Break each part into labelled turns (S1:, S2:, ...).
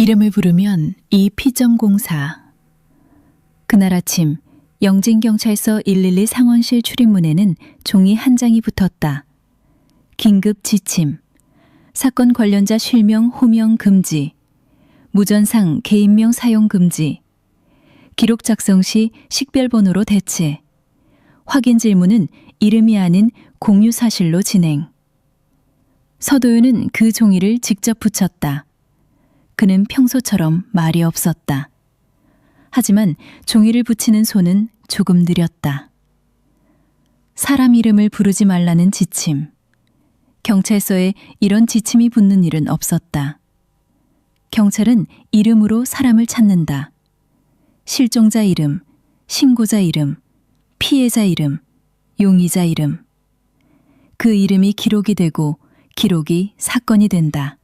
S1: 이름을 부르면 이 피점공사. 그날 아침 영진경찰서 112 상원실 출입문에는 종이 한 장이 붙었다. 긴급 지침. 사건 관련자 실명 호명 금지. 무전상 개인명 사용 금지. 기록 작성 시 식별번호로 대체. 확인 질문은 이름이 아닌 공유 사실로 진행. 서도윤은 그 종이를 직접 붙였다. 그는 평소처럼 말이 없었다. 하지만 종이를 붙이는 손은 조금 느렸다. 사람 이름을 부르지 말라는 지침. 경찰서에 이런 지침이 붙는 일은 없었다. 경찰은 이름으로 사람을 찾는다. 실종자 이름, 신고자 이름, 피해자 이름, 용의자 이름. 그 이름이 기록이 되고 기록이 사건이 된다.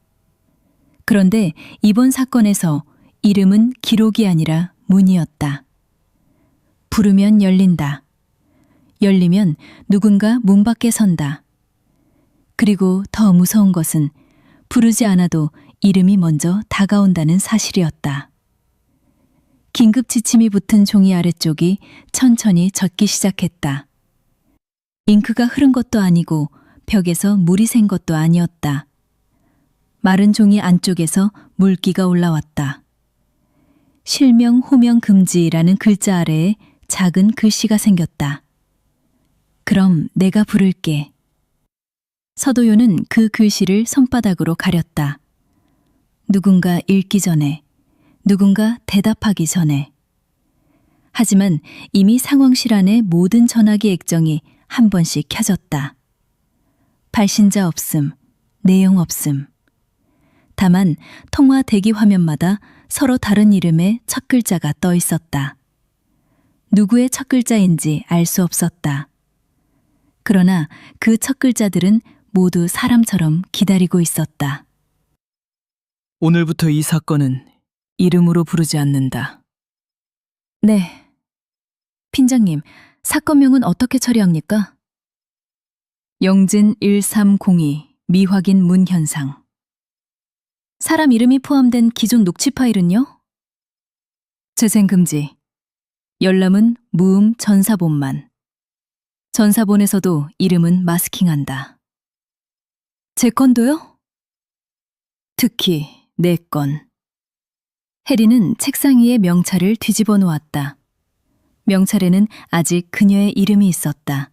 S1: 그런데 이번 사건에서 이름은 기록이 아니라 문이었다. 부르면 열린다. 열리면 누군가 문 밖에 선다. 그리고 더 무서운 것은 부르지 않아도 이름이 먼저 다가온다는 사실이었다. 긴급 지침이 붙은 종이 아래쪽이 천천히 젖기 시작했다. 잉크가 흐른 것도 아니고 벽에서 물이 샌 것도 아니었다. 마른 종이 안쪽에서 물기가 올라왔다. 실명 호명 금지라는 글자 아래에 작은 글씨가 생겼다. 그럼 내가 부를게. 서도윤은 그 글씨를 손바닥으로 가렸다. 누군가 읽기 전에, 누군가 대답하기 전에. 하지만 이미 상황실 안의 모든 전화기 액정이 한 번씩 켜졌다. 발신자 없음, 내용 없음. 다만 통화 대기 화면마다 서로 다른 이름의 첫 글자가 떠 있었다. 누구의 첫 글자인지 알 수 없었다. 그러나 그 첫 글자들은 모두 사람처럼 기다리고 있었다.
S2: 오늘부터 이 사건은 이름으로 부르지 않는다.
S1: 네. 팀장님, 사건명은 어떻게 처리합니까? 영진 1302 미확인 문 현상. 사람 이름이 포함된 기존 녹취 파일은요? 재생 금지. 열람은 무음 전사본만. 전사본에서도 이름은 마스킹한다. 제 건도요? 특히 내 건. 혜리는 책상 위에 명찰을 뒤집어 놓았다. 명찰에는 아직 그녀의 이름이 있었다.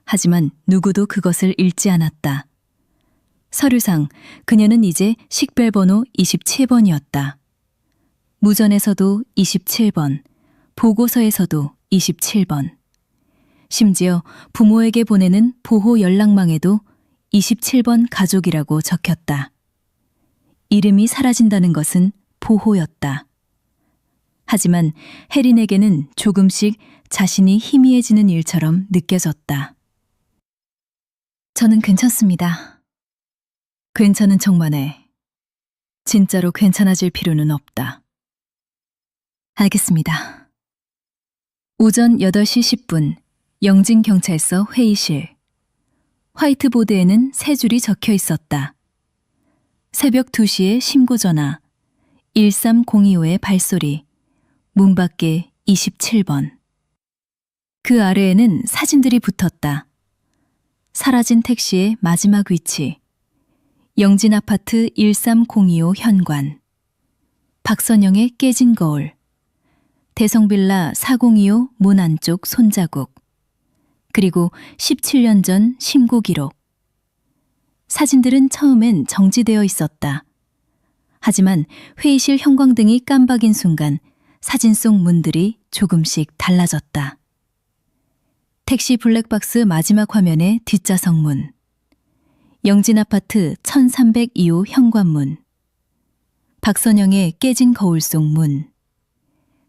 S1: 하지만 누구도 그것을 읽지 않았다. 서류상 그녀는 이제 식별번호 27번이었다. 무전에서도 27번, 보고서에서도 27번. 심지어 부모에게 보내는 보호 연락망에도 27번 가족이라고 적혔다. 이름이 사라진다는 것은 보호였다. 하지만 혜린에게는 조금씩 자신이 희미해지는 일처럼 느껴졌다. 저는 괜찮습니다. 괜찮은 척만 해. 진짜로 괜찮아질 필요는 없다. 알겠습니다. 오전 8시 10분 영진경찰서 회의실. 화이트보드에는 세 줄이 적혀 있었다. 새벽 2시에 신고전화, 13025의 발소리, 문 밖에 27번. 그 아래에는 사진들이 붙었다. 사라진 택시의 마지막 위치, 영진 아파트 13025 현관, 박선영의 깨진 거울, 대성빌라 4025 문 안쪽 손자국, 그리고 17년 전 신고 기록. 사진들은 처음엔 정지되어 있었다. 하지만 회의실 형광등이 깜박인 순간 사진 속 문들이 조금씩 달라졌다. 택시 블랙박스 마지막 화면의 뒷좌석 문, 영진 아파트 1302호 현관문, 박선영의 깨진 거울 속 문,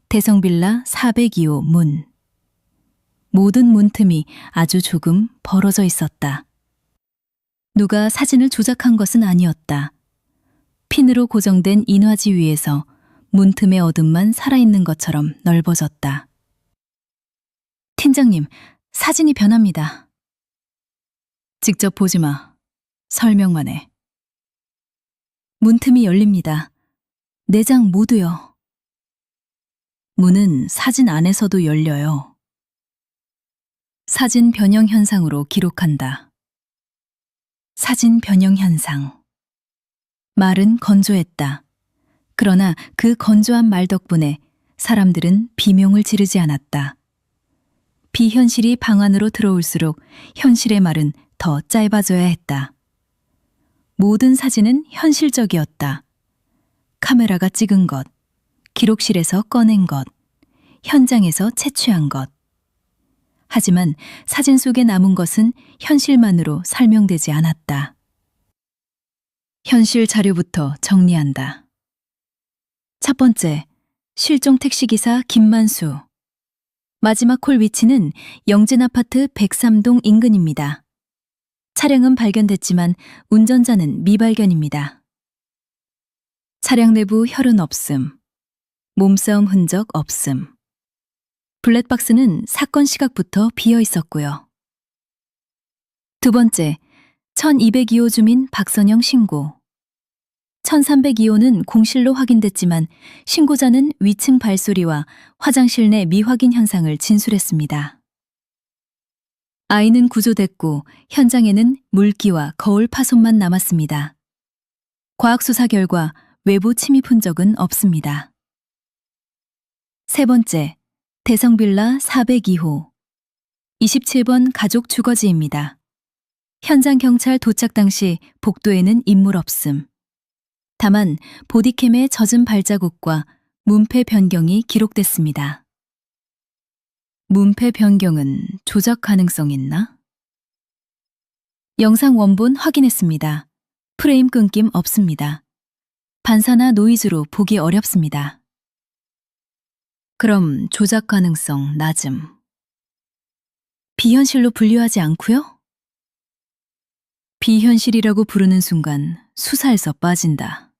S1: 대성빌라 402호 문. 모든 문틈이 아주 조금 벌어져 있었다. 누가 사진을 조작한 것은 아니었다. 핀으로 고정된 인화지 위에서 문틈의 어둠만 살아있는 것처럼 넓어졌다. 팀장님, 사진이 변합니다. 직접 보지 마. 설명만 해. 문틈이 열립니다. 내장 모두요. 문은 사진 안에서도 열려요. 사진 변형 현상으로 기록한다. 사진 변형 현상. 말은 건조했다. 그러나 그 건조한 말 덕분에 사람들은 비명을 지르지 않았다. 비현실이 방 안으로 들어올수록 현실의 말은 더 짧아져야 했다. 모든 사진은 현실적이었다. 카메라가 찍은 것, 기록실에서 꺼낸 것, 현장에서 채취한 것. 하지만 사진 속에 남은 것은 현실만으로 설명되지 않았다. 현실 자료부터 정리한다. 첫 번째, 실종 택시기사 김만수. 마지막 콜 위치는 영진 아파트 103동 인근입니다. 차량은 발견됐지만 운전자는 미발견입니다. 차량 내부 혈흔 없음. 몸싸움 흔적 없음. 블랙박스는 사건 시각부터 비어 있었고요. 두 번째, 1202호 주민 박선영 신고. 1302호는 공실로 확인됐지만 신고자는 위층 발소리와 화장실 내 미확인 현상을 진술했습니다. 아이는 구조됐고 현장에는 물기와 거울 파손만 남았습니다. 과학수사 결과 외부 침입 흔적은 없습니다. 세 번째, 대성빌라 402호. 27번 가족 주거지입니다. 현장 경찰 도착 당시 복도에는 인물 없음. 다만 보디캠의 젖은 발자국과 문패 변경이 기록됐습니다. 문패 변경은 조작 가능성 있나? 영상 원본 확인했습니다. 프레임 끊김 없습니다. 반사나 노이즈로 보기 어렵습니다. 그럼 조작 가능성 낮음. 비현실로 분류하지 않고요? 비현실이라고 부르는 순간 수사에서 빠진다.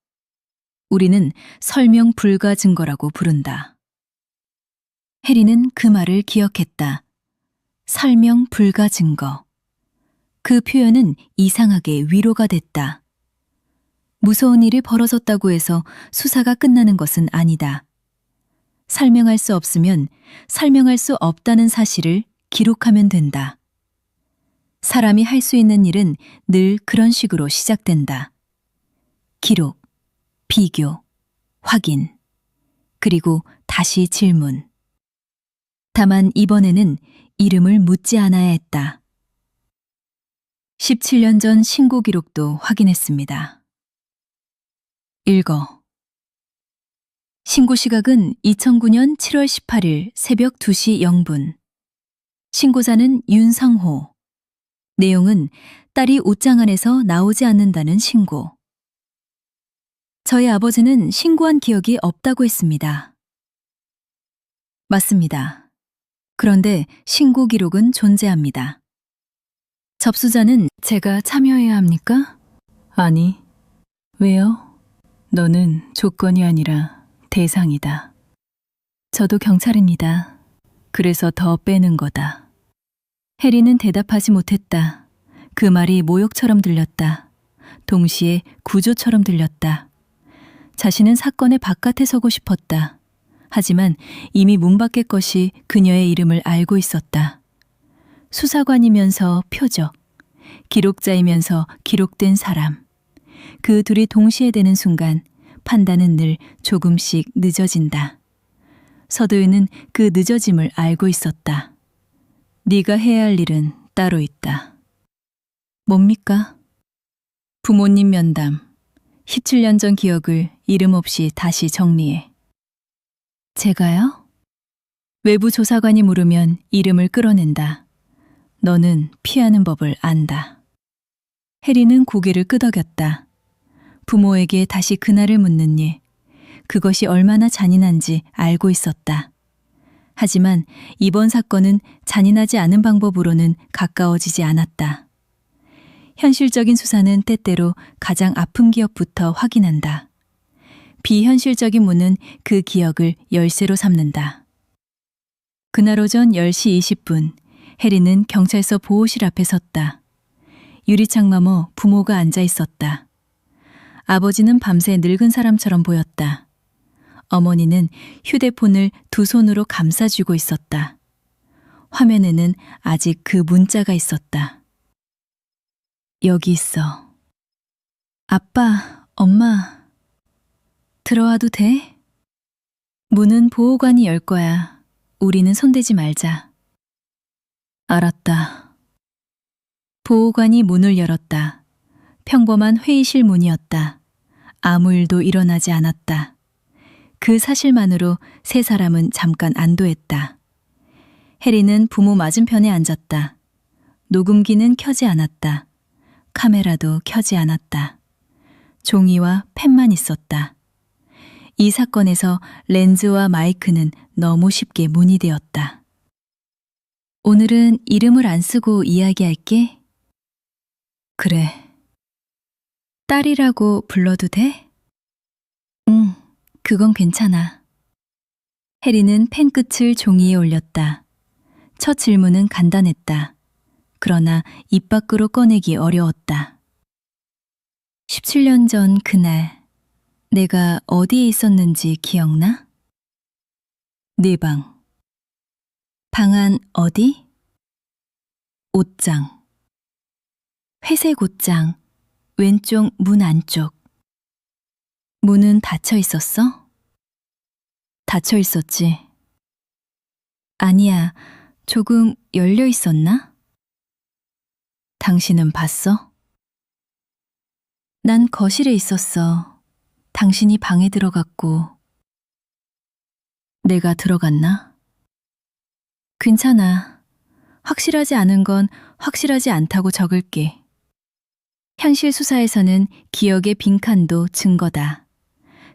S1: 우리는 설명 불가 증거라고 부른다. 해리는 그 말을 기억했다. 설명 불가 증거. 그 표현은 이상하게 위로가 됐다. 무서운 일이 벌어졌다고 해서 수사가 끝나는 것은 아니다. 설명할 수 없으면 설명할 수 없다는 사실을 기록하면 된다. 사람이 할 수 있는 일은 늘 그런 식으로 시작된다. 기록, 비교, 확인, 그리고 다시 질문. 다만 이번에는 이름을 묻지 않아야 했다. 17년 전 신고 기록도 확인했습니다. 읽어. 신고 시각은 2009년 7월 18일 새벽 2시 0분. 신고자는 윤성호. 내용은 딸이 옷장 안에서 나오지 않는다는 신고. 저희 아버지는 신고한 기억이 없다고 했습니다. 맞습니다. 그런데 신고 기록은 존재합니다. 접수자는 제가 참여해야 합니까? 아니. 왜요? 너는 조건이 아니라 대상이다. 저도 경찰입니다. 그래서 더 빼는 거다. 해리는 대답하지 못했다. 그 말이 모욕처럼 들렸다. 동시에 구조처럼 들렸다. 자신은 사건의 바깥에 서고 싶었다. 하지만 이미 문 밖의 것이 그녀의 이름을 알고 있었다. 수사관이면서 표적, 기록자이면서 기록된 사람. 그 둘이 동시에 되는 순간 판단은 늘 조금씩 늦어진다. 서도윤은 그 늦어짐을 알고 있었다. 네가 해야 할 일은 따로 있다. 뭡니까? 부모님 면담. 17년 전 기억을 이름 없이 다시 정리해. 제가요? 외부 조사관이 물으면 이름을 끌어낸다. 너는 피하는 법을 안다. 해리는 고개를 끄덕였다. 부모에게 다시 그날을 묻는 일, 그것이 얼마나 잔인한지 알고 있었다. 하지만 이번 사건은 잔인하지 않은 방법으로는 가까워지지 않았다. 현실적인 수사는 때때로 가장 아픈 기억부터 확인한다. 비현실적인 문은 그 기억을 열쇠로 삼는다. 그날 오전 10시 20분, 해리는 경찰서 보호실 앞에 섰다. 유리창 너머 부모가 앉아 있었다. 아버지는 밤새 늙은 사람처럼 보였다. 어머니는 휴대폰을 두 손으로 감싸쥐고 있었다. 화면에는 아직 그 문자가 있었다. 여기 있어. 아빠, 엄마, 들어와도 돼? 문은 보호관이 열 거야. 우리는 손대지 말자. 알았다. 보호관이 문을 열었다. 평범한 회의실 문이었다. 아무 일도 일어나지 않았다. 그 사실만으로 세 사람은 잠깐 안도했다. 해리는 부모 맞은편에 앉았다. 녹음기는 켜지 않았다. 카메라도 켜지 않았다. 종이와 펜만 있었다. 이 사건에서 렌즈와 마이크는 너무 쉽게 문의되었다. 오늘은 이름을 안 쓰고 이야기할게. 그래. 딸이라고 불러도 돼? 응, 그건 괜찮아. 해리는 펜 끝을 종이에 올렸다. 첫 질문은 간단했다. 그러나 입 밖으로 꺼내기 어려웠다. 17년 전 그날, 내가 어디에 있었는지 기억나? 네 방. 방 안 어디? 옷장. 회색 옷장, 왼쪽 문 안쪽. 문은 닫혀 있었어? 닫혀 있었지. 아니야, 조금 열려 있었나? 당신은 봤어? 난 거실에 있었어. 당신이 방에 들어갔고. 내가 들어갔나? 괜찮아. 확실하지 않은 건 확실하지 않다고 적을게. 현실 수사에서는 기억의 빈칸도 증거다.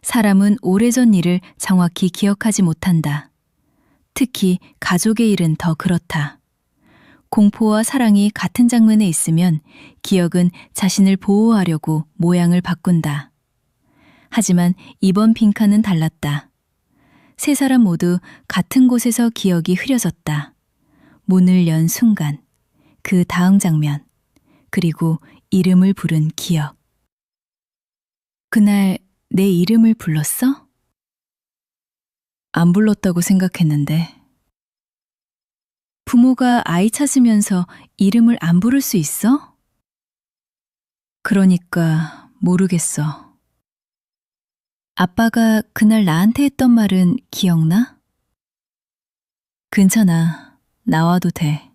S1: 사람은 오래전 일을 정확히 기억하지 못한다. 특히 가족의 일은 더 그렇다. 공포와 사랑이 같은 장면에 있으면 기억은 자신을 보호하려고 모양을 바꾼다. 하지만 이번 빈칸은 달랐다. 세 사람 모두 같은 곳에서 기억이 흐려졌다. 문을 연 순간, 그 다음 장면, 그리고 이름을 부른 기억. 그날 내 이름을 불렀어? 안 불렀다고 생각했는데. 부모가 아이 찾으면서 이름을 안 부를 수 있어? 그러니까 모르겠어. 아빠가 그날 나한테 했던 말은 기억나? 괜찮아. 나와도 돼.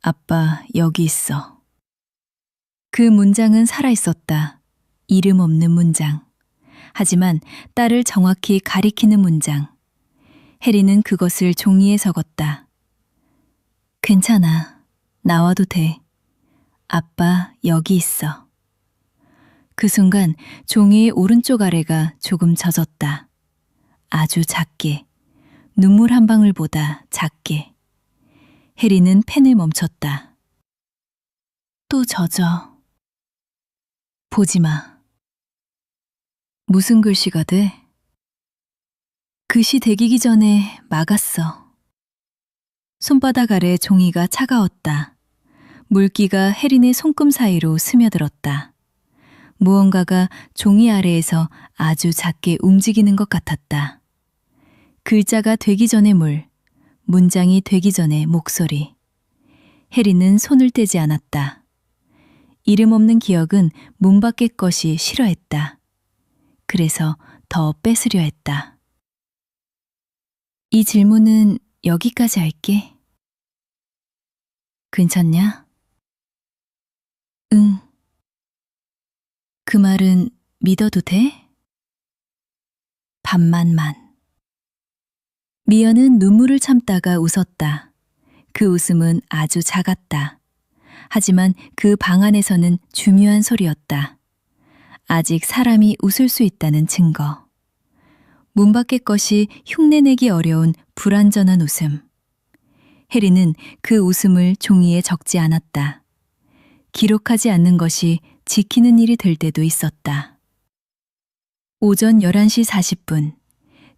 S1: 아빠 여기 있어. 그 문장은 살아있었다. 이름 없는 문장. 하지만 딸을 정확히 가리키는 문장. 해리는 그것을 종이에 적었다. 괜찮아. 나와도 돼. 아빠 여기 있어. 그 순간 종이의 오른쪽 아래가 조금 젖었다. 아주 작게. 눈물 한 방울보다 작게. 해리는 펜을 멈췄다. 또 젖어. 보지 마. 무슨 글씨가 돼? 글씨 대기기 전에 막았어. 손바닥 아래 종이가 차가웠다. 물기가 혜린의 손금 사이로 스며들었다. 무언가가 종이 아래에서 아주 작게 움직이는 것 같았다. 글자가 되기 전의 물, 문장이 되기 전의 목소리. 혜린은 손을 떼지 않았다. 이름 없는 기억은 문 밖의 것이 싫어했다. 그래서 더 뺏으려 했다. 이 질문은 여기까지 할게. 괜찮냐? 응. 그 말은 믿어도 돼? 반만만. 미연은 눈물을 참다가 웃었다. 그 웃음은 아주 작았다. 하지만 그 방 안에서는 중요한 소리였다. 아직 사람이 웃을 수 있다는 증거. 문 밖의 것이 흉내내기 어려운 불완전한 웃음. 해리는 그 웃음을 종이에 적지 않았다. 기록하지 않는 것이 지키는 일이 될 때도 있었다. 오전 11시 40분,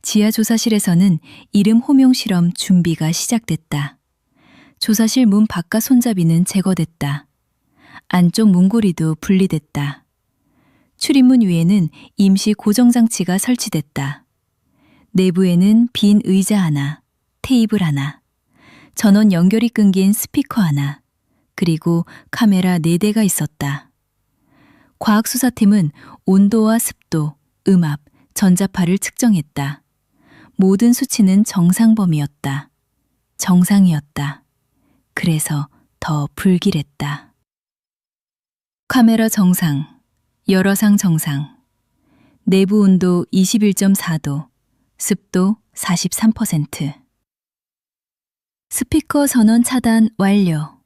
S1: 지하조사실에서는 이름 호명 실험 준비가 시작됐다. 조사실 문 바깥 손잡이는 제거됐다. 안쪽 문고리도 분리됐다. 출입문 위에는 임시 고정장치가 설치됐다. 내부에는 빈 의자 하나, 테이블 하나, 전원 연결이 끊긴 스피커 하나, 그리고 카메라 4대가 있었다. 과학수사팀은 온도와 습도, 음압, 전자파를 측정했다. 모든 수치는 정상범위였다. 정상이었다. 그래서 더 불길했다. 카메라 정상, 열화상 정상, 내부 온도 21.4도, 습도 43%. 스피커 전원 차단 완료.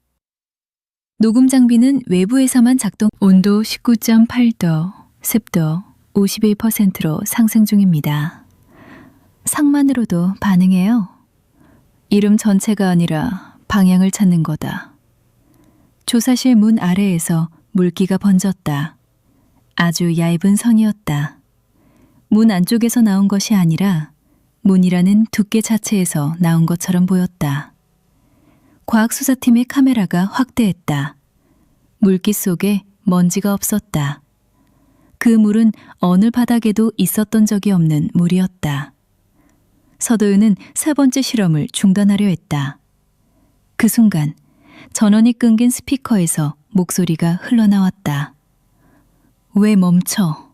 S1: 녹음 장비는 외부에서만 작동. 온도 19.8도, 습도 51%로 상승 중입니다. 상만으로도 반응해요. 이름 전체가 아니라 방향을 찾는 거다. 조사실 문 아래에서 물기가 번졌다. 아주 얇은 선이었다. 문 안쪽에서 나온 것이 아니라 문이라는 두께 자체에서 나온 것처럼 보였다. 과학수사팀의 카메라가 확대했다. 물기 속에 먼지가 없었다. 그 물은 어느 바닥에도 있었던 적이 없는 물이었다. 서도윤은 3번째 실험을 중단하려 했다. 그 순간 전원이 끊긴 스피커에서 목소리가 흘러나왔다. 왜 멈춰?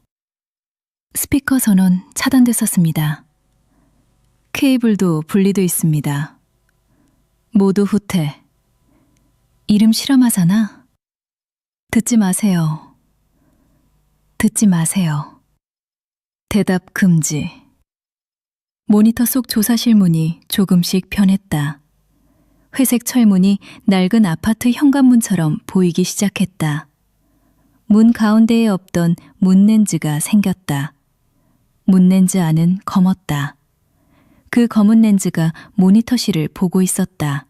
S1: 스피커 전원 차단됐었습니다. 케이블도 분리돼 있습니다. 모두 후퇴. 이름 실험하잖아. 듣지 마세요. 듣지 마세요. 대답 금지. 모니터 속 조사실 문이 조금씩 변했다. 회색 철문이 낡은 아파트 현관문처럼 보이기 시작했다. 문 가운데에 없던 문렌즈가 생겼다. 문렌즈 안은 검었다. 그 검은 렌즈가 모니터실을 보고 있었다.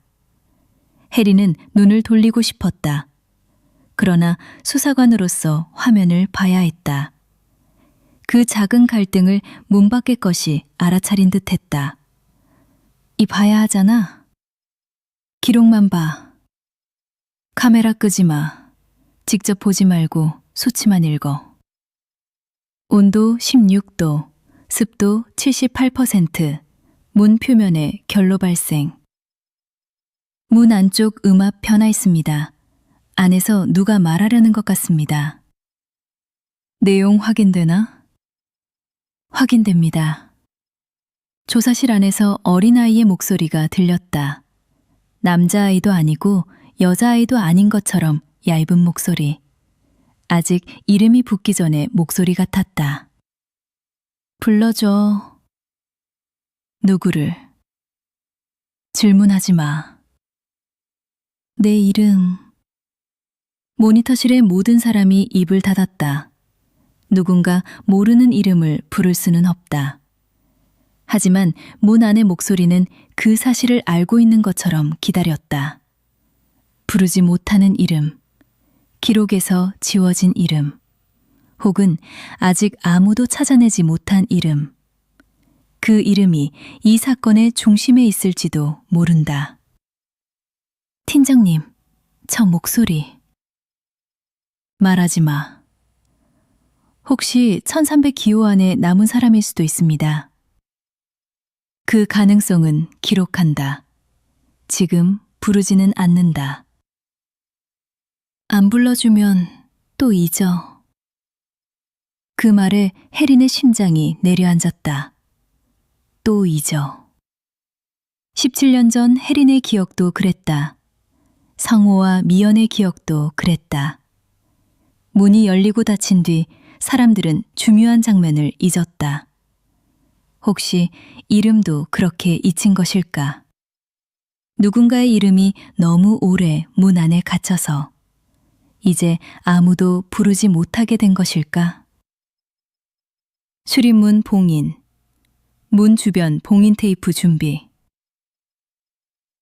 S1: 해리는 눈을 돌리고 싶었다. 그러나 수사관으로서 화면을 봐야 했다. 그 작은 갈등을 문 밖의 것이 알아차린 듯했다. 이 봐야 하잖아. 기록만 봐. 카메라 끄지 마. 직접 보지 말고 수치만 읽어. 온도 16도, 습도 78%, 문 표면에 결로 발생. 문 안쪽 음압 변화 있습니다. 안에서 누가 말하려는 것 같습니다. 내용 확인되나? 확인됩니다. 조사실 안에서 어린아이의 목소리가 들렸다. 남자아이도 아니고 여자아이도 아닌 것처럼 얇은 목소리. 아직 이름이 붙기 전에 목소리 같았다. 불러줘. 누구를? 질문하지 마. 내 이름. 모니터실의 모든 사람이 입을 닫았다. 누군가 모르는 이름을 부를 수는 없다. 하지만 문 안의 목소리는 그 사실을 알고 있는 것처럼 기다렸다. 부르지 못하는 이름, 기록에서 지워진 이름, 혹은 아직 아무도 찾아내지 못한 이름. 그 이름이 이 사건의 중심에 있을지도 모른다. 팀장님, 저 목소리. 말하지 마. 혹시 1300기호 안에 남은 사람일 수도 있습니다. 그 가능성은 기록한다. 지금 부르지는 않는다. 안 불러주면 또 잊어. 그 말에 혜린의 심장이 내려앉았다. 또 잊어. 17년 전 혜린의 기억도 그랬다. 성호와 미연의 기억도 그랬다. 문이 열리고 닫힌 뒤 사람들은 중요한 장면을 잊었다. 혹시 이름도 그렇게 잊힌 것일까? 누군가의 이름이 너무 오래 문 안에 갇혀서 이제 아무도 부르지 못하게 된 것일까? 출입문 봉인, 문 주변 봉인 테이프 준비.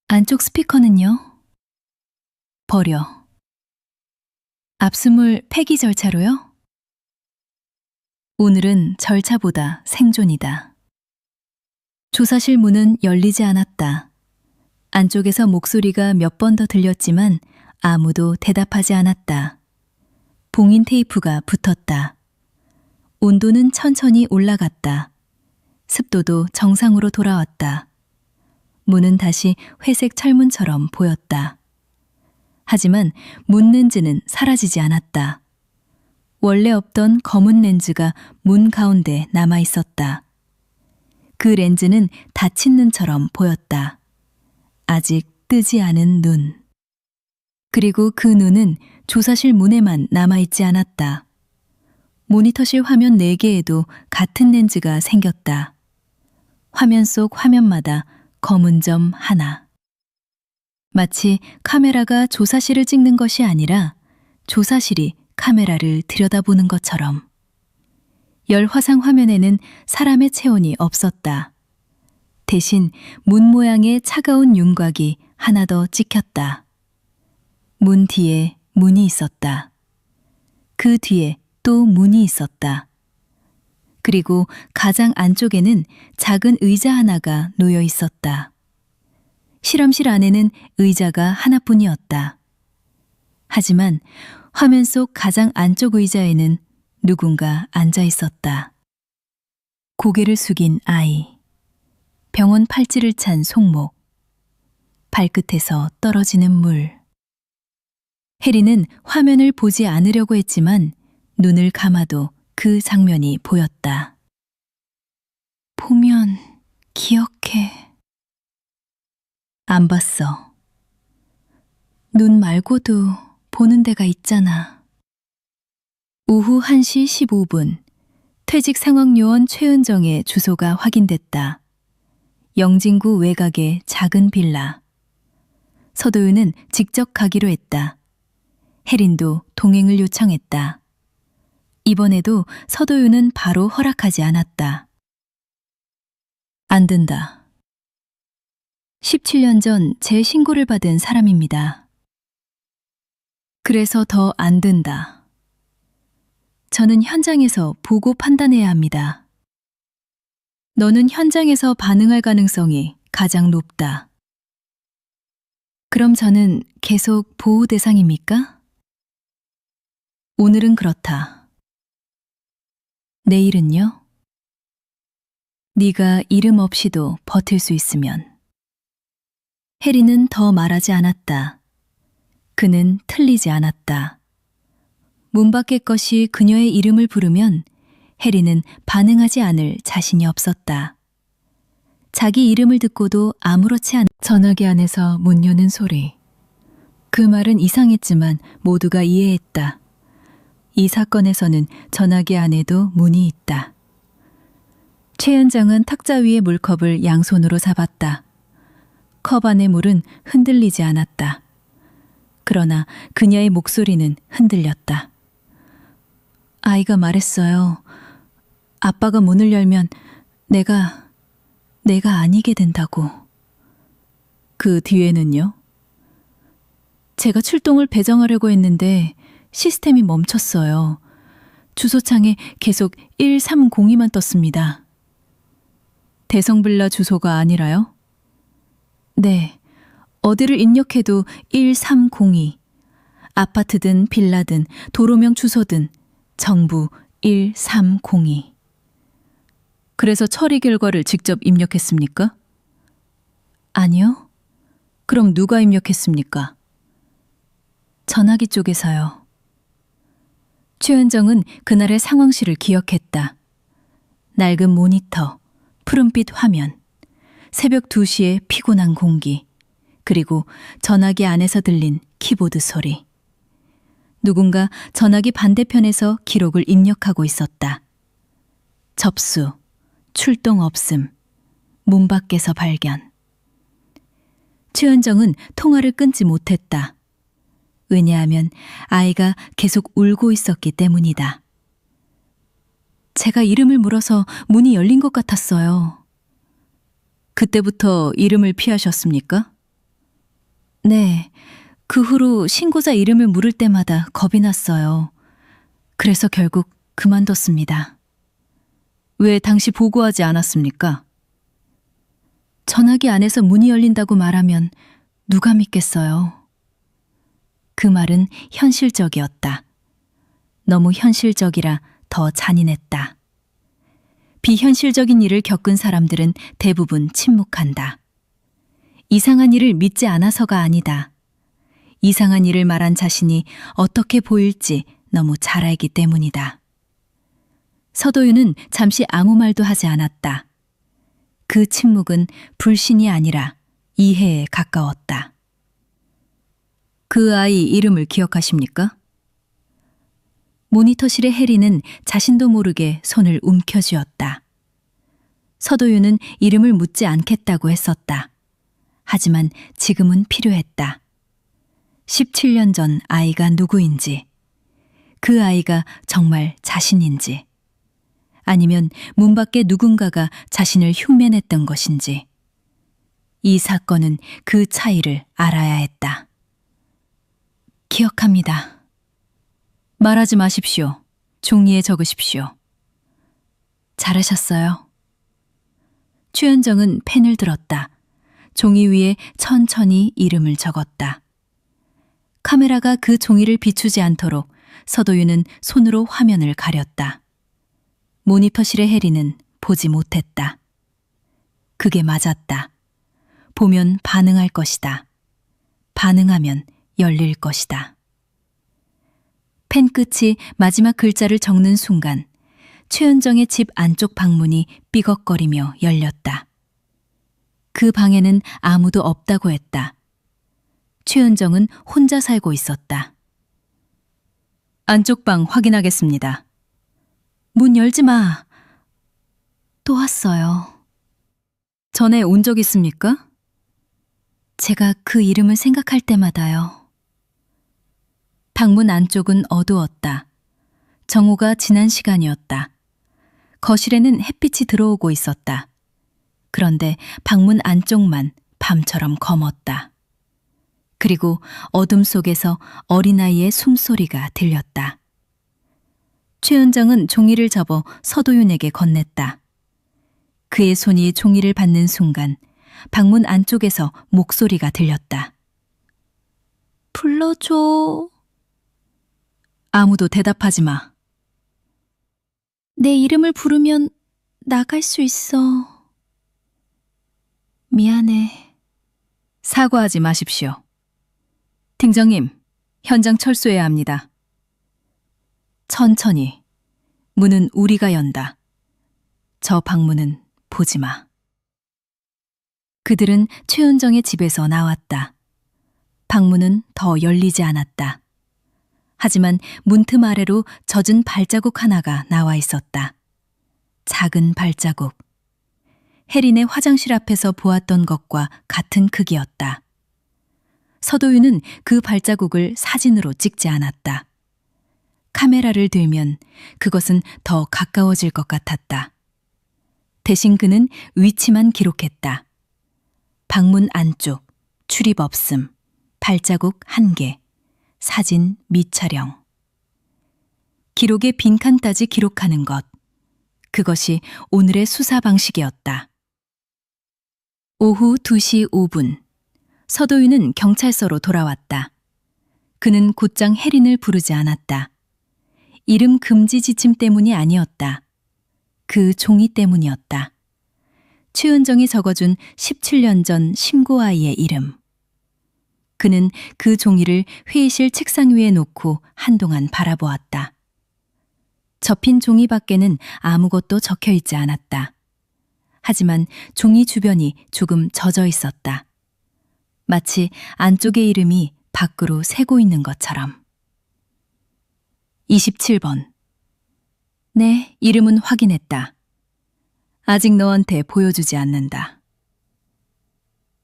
S1: 안쪽 스피커는요? 버려. 압수물 폐기 절차로요? 오늘은 절차보다 생존이다. 조사실 문은 열리지 않았다. 안쪽에서 목소리가 몇 번 더 들렸지만 아무도 대답하지 않았다. 봉인 테이프가 붙었다. 온도는 천천히 올라갔다. 습도도 정상으로 돌아왔다. 문은 다시 회색 철문처럼 보였다. 하지만 문 렌즈는 사라지지 않았다. 원래 없던 검은 렌즈가 문 가운데 남아 있었다. 그 렌즈는 닫힌 눈처럼 보였다. 아직 뜨지 않은 눈. 그리고 그 눈은 조사실 문에만 남아있지 않았다. 모니터실 화면 4개에도 같은 렌즈가 생겼다. 화면 속 화면마다 검은 점 하나. 마치 카메라가 조사실을 찍는 것이 아니라 조사실이 카메라를 들여다보는 것처럼. 열화상 화면에는 사람의 체온이 없었다. 대신 문 모양의 차가운 윤곽이 하나 더 찍혔다. 문 뒤에 문이 있었다. 그 뒤에 또 문이 있었다. 그리고 가장 안쪽에는 작은 의자 하나가 놓여 있었다. 실험실 안에는 의자가 하나뿐이었다. 하지만 화면 속 가장 안쪽 의자에는 누군가 앉아 있었다. 고개를 숙인 아이. 병원 팔찌를 찬 손목. 발끝에서 떨어지는 물. 해리는 화면을 보지 않으려고 했지만 눈을 감아도 그 장면이 보였다. 보면 기억해. 안 봤어. 눈 말고도 보는 데가 있잖아. 오후 1시 15분, 퇴직 상황요원 최은정의 주소가 확인됐다. 영진구 외곽의 작은 빌라. 서도윤은 직접 가기로 했다. 혜린도 동행을 요청했다. 이번에도 서도윤은 바로 허락하지 않았다. 안 된다. 17년 전 제 신고를 받은 사람입니다. 그래서 더 안 된다. 저는 현장에서 보고 판단해야 합니다. 너는 현장에서 반응할 가능성이 가장 높다. 그럼 저는 계속 보호 대상입니까? 오늘은 그렇다. 내일은요? 네가 이름 없이도 버틸 수 있으면. 해리는 더 말하지 않았다. 그는 틀리지 않았다. 문 밖의 것이 그녀의 이름을 부르면 해리는 반응하지 않을 자신이 없었다. 자기 이름을 듣고도 아무렇지 않은 전화기 안에서 문 여는 소리. 그 말은 이상했지만 모두가 이해했다. 이 사건에서는 전화기 안에도 문이 있다. 최은정은 탁자 위의 물컵을 양손으로 잡았다. 컵 안의 물은 흔들리지 않았다. 그러나 그녀의 목소리는 흔들렸다. 아이가 말했어요. 아빠가 문을 열면 내가 아니게 된다고. 그 뒤에는요? 제가 출동을 배정하려고 했는데 시스템이 멈췄어요. 주소창에 계속 130만 떴습니다. 대성빌라 주소가 아니라요? 네, 어디를 입력해도 1302. 아파트든 빌라든 도로명 주소든 정부 1302. 그래서 처리 결과를 직접 입력했습니까? 아니요. 그럼 누가 입력했습니까? 전화기 쪽에서요. 최은정은 그날의 상황실을 기억했다. 낡은 모니터, 푸른빛 화면, 새벽 2시의 피곤한 공기, 그리고 전화기 안에서 들린 키보드 소리. 누군가 전화기 반대편에서 기록을 입력하고 있었다. 접수, 출동 없음, 문 밖에서 발견. 최은정은 통화를 끊지 못했다. 왜냐하면 아이가 계속 울고 있었기 때문이다. 제가 이름을 물어서 문이 열린 것 같았어요. 그때부터 이름을 피하셨습니까? 네, 그 후로 신고자 이름을 물을 때마다 겁이 났어요. 그래서 결국 그만뒀습니다. 왜 당시 보고하지 않았습니까? 전화기 안에서 문이 열린다고 말하면 누가 믿겠어요? 그 말은 현실적이었다. 너무 현실적이라 더 잔인했다. 비현실적인 일을 겪은 사람들은 대부분 침묵한다. 이상한 일을 믿지 않아서가 아니다. 이상한 일을 말한 자신이 어떻게 보일지 너무 잘 알기 때문이다. 서도윤은 잠시 아무 말도 하지 않았다. 그 침묵은 불신이 아니라 이해에 가까웠다. 그 아이 이름을 기억하십니까? 모니터실의 해리는 자신도 모르게 손을 움켜쥐었다. 서도윤은 이름을 묻지 않겠다고 했었다. 하지만 지금은 필요했다. 17년 전 아이가 누구인지, 그 아이가 정말 자신인지, 아니면 문 밖에 누군가가 자신을 흉면했던 것인지, 이 사건은 그 차이를 알아야 했다. 기억합니다. 말하지 마십시오. 종이에 적으십시오. 잘하셨어요. 최은정은 펜을 들었다. 종이 위에 천천히 이름을 적었다. 카메라가 그 종이를 비추지 않도록 서도윤은 손으로 화면을 가렸다. 모니터실의 해리는 보지 못했다. 그게 맞았다. 보면 반응할 것이다. 반응하면 열릴 것이다. 펜 끝이 마지막 글자를 적는 순간 최은정의 집 안쪽 방문이 삐걱거리며 열렸다. 그 방에는 아무도 없다고 했다. 최은정은 혼자 살고 있었다. 안쪽 방 확인하겠습니다. 문 열지 마. 또 왔어요. 전에 온 적 있습니까? 제가 그 이름을 생각할 때마다요. 방문 안쪽은 어두웠다. 정오가 지난 시간이었다. 거실에는 햇빛이 들어오고 있었다. 그런데 방문 안쪽만 밤처럼 검었다. 그리고 어둠 속에서 어린아이의 숨소리가 들렸다. 최은정은 종이를 접어 서도윤에게 건넸다. 그의 손이 종이를 받는 순간 방문 안쪽에서 목소리가 들렸다. 불러줘. 아무도 대답하지 마. 내 이름을 부르면 나갈 수 있어. 미안해. 사과하지 마십시오. 팀장님, 현장 철수해야 합니다. 천천히. 문은 우리가 연다. 저 방문은 보지 마. 그들은 최은정의 집에서 나왔다. 방문은 더 열리지 않았다. 하지만 문틈 아래로 젖은 발자국 하나가 나와 있었다. 작은 발자국. 혜린의 화장실 앞에서 보았던 것과 같은 크기였다. 서도윤은 그 발자국을 사진으로 찍지 않았다. 카메라를 들면 그것은 더 가까워질 것 같았다. 대신 그는 위치만 기록했다. 방문 안쪽, 출입 없음, 발자국 1개, 사진 미촬영. 기록의 빈칸까지 기록하는 것. 그것이 오늘의 수사 방식이었다. 오후 2시 5분. 서도윤은 경찰서로 돌아왔다. 그는 곧장 혜린을 부르지 않았다. 이름 금지 지침 때문이 아니었다. 그 종이 때문이었다. 최은정이 적어준 17년 전 심고 아이의 이름. 그는 그 종이를 회의실 책상 위에 놓고 한동안 바라보았다. 접힌 종이 밖에는 아무것도 적혀 있지 않았다. 하지만 종이 주변이 조금 젖어 있었다. 마치 안쪽의 이름이 밖으로 새고 있는 것처럼. 27번. 네, 이름은 확인했다. 아직 너한테 보여주지 않는다.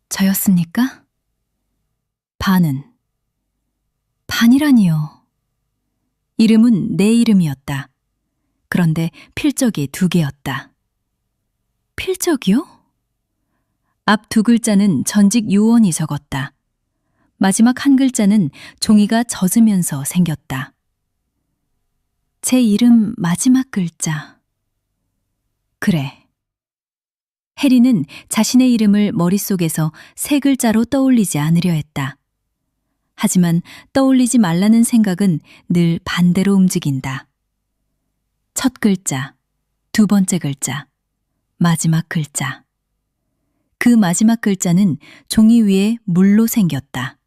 S1: 저였습니까? 반은. 반이라니요. 이름은 내 이름이었다. 그런데 필적이 2개였다. 필적이요? 앞 2글자는 전직 요원이 적었다. 마지막 1글자는 종이가 젖으면서 생겼다. 제 이름 마지막 글자. 그래. 혜리는 자신의 이름을 머릿속에서 3글자로 떠올리지 않으려 했다. 하지만 떠올리지 말라는 생각은 늘 반대로 움직인다. 첫 글자, 두 번째 글자, 마지막 글자. 그 마지막 글자는 종이 위에 물로 생겼다.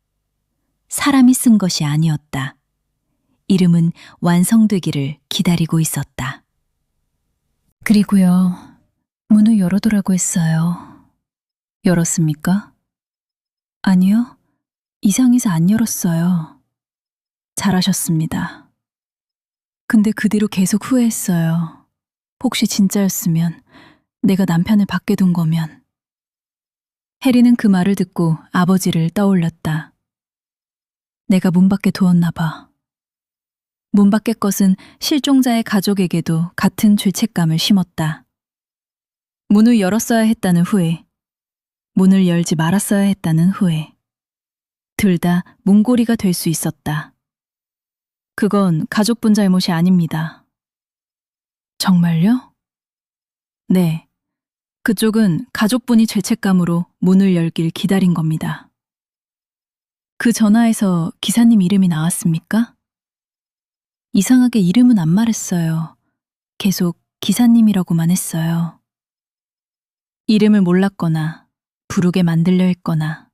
S1: 사람이 쓴 것이 아니었다. 이름은 완성되기를 기다리고 있었다. 그리고요, 문을 열어두라고 했어요. 열었습니까? 아니요, 이상해서 안 열었어요. 잘하셨습니다. 근데 그 뒤로 계속 후회했어요. 혹시 진짜였으면, 내가 남편을 밖에 둔 거면. 해리는 그 말을 듣고 아버지를 떠올렸다. 내가 문 밖에 두었나 봐. 문 밖의 것은 실종자의 가족에게도 같은 죄책감을 심었다. 문을 열었어야 했다는 후회, 문을 열지 말았어야 했다는 후회. 둘 다 문고리가 될 수 있었다. 그건 가족분 잘못이 아닙니다. 정말요? 네. 그쪽은 가족분이 죄책감으로 문을 열길 기다린 겁니다. 그 전화에서 기사님 이름이 나왔습니까? 이상하게 이름은 안 말했어요. 계속 기사님이라고만 했어요. 이름을 몰랐거나 부르게 만들려 했거나.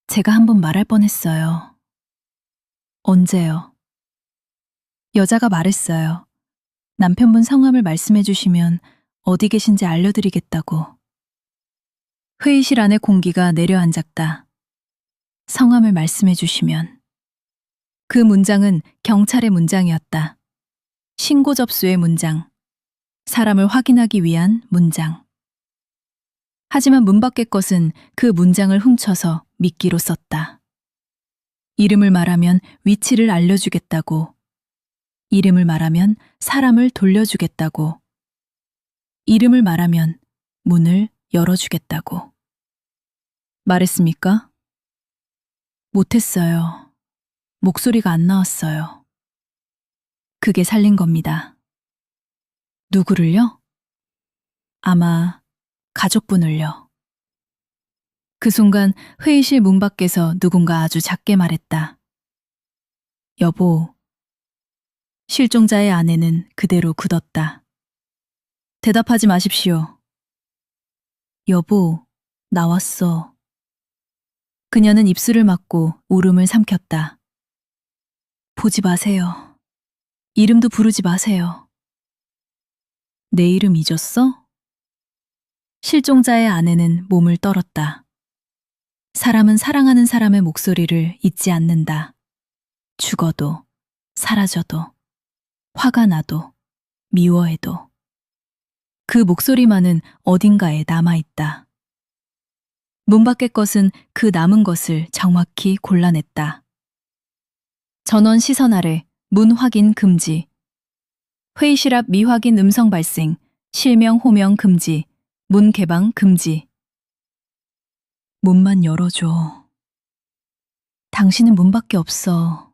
S1: 제가 한번 말할 뻔했어요. 언제요? 여자가 말했어요. 남편분 성함을 말씀해 주시면 어디 계신지 알려드리겠다고. 회의실 안에 공기가 내려앉았다. 성함을 말씀해 주시면. 그 문장은 경찰의 문장이었다. 신고 접수의 문장. 사람을 확인하기 위한 문장. 하지만 문 밖의 것은 그 문장을 훔쳐서 미끼로 썼다. 이름을 말하면 위치를 알려주겠다고. 이름을 말하면 사람을 돌려주겠다고. 이름을 말하면 문을 열어주겠다고. 말했습니까? 못했어요. 목소리가 안 나왔어요. 그게 살린 겁니다. 누구를요? 아마 가족분을요. 그 순간 회의실 문 밖에서 누군가 아주 작게 말했다. 여보. 실종자의 아내는 그대로 굳었다. 대답하지 마십시오. 여보, 나왔어. 그녀는 입술을 막고 울음을 삼켰다. 보지 마세요. 이름도 부르지 마세요. 내 이름 잊었어? 실종자의 아내는 몸을 떨었다. 사람은 사랑하는 사람의 목소리를 잊지 않는다. 죽어도, 사라져도, 화가 나도, 미워해도. 그 목소리만은 어딘가에 남아있다. 문 밖의 것은 그 남은 것을 정확히 골라냈다. 전원 시선 아래 문 확인 금지. 회의실 앞 미확인 음성 발생, 실명 호명 금지, 문 개방 금지. 문만 열어줘. 당신은 문 밖에 없어.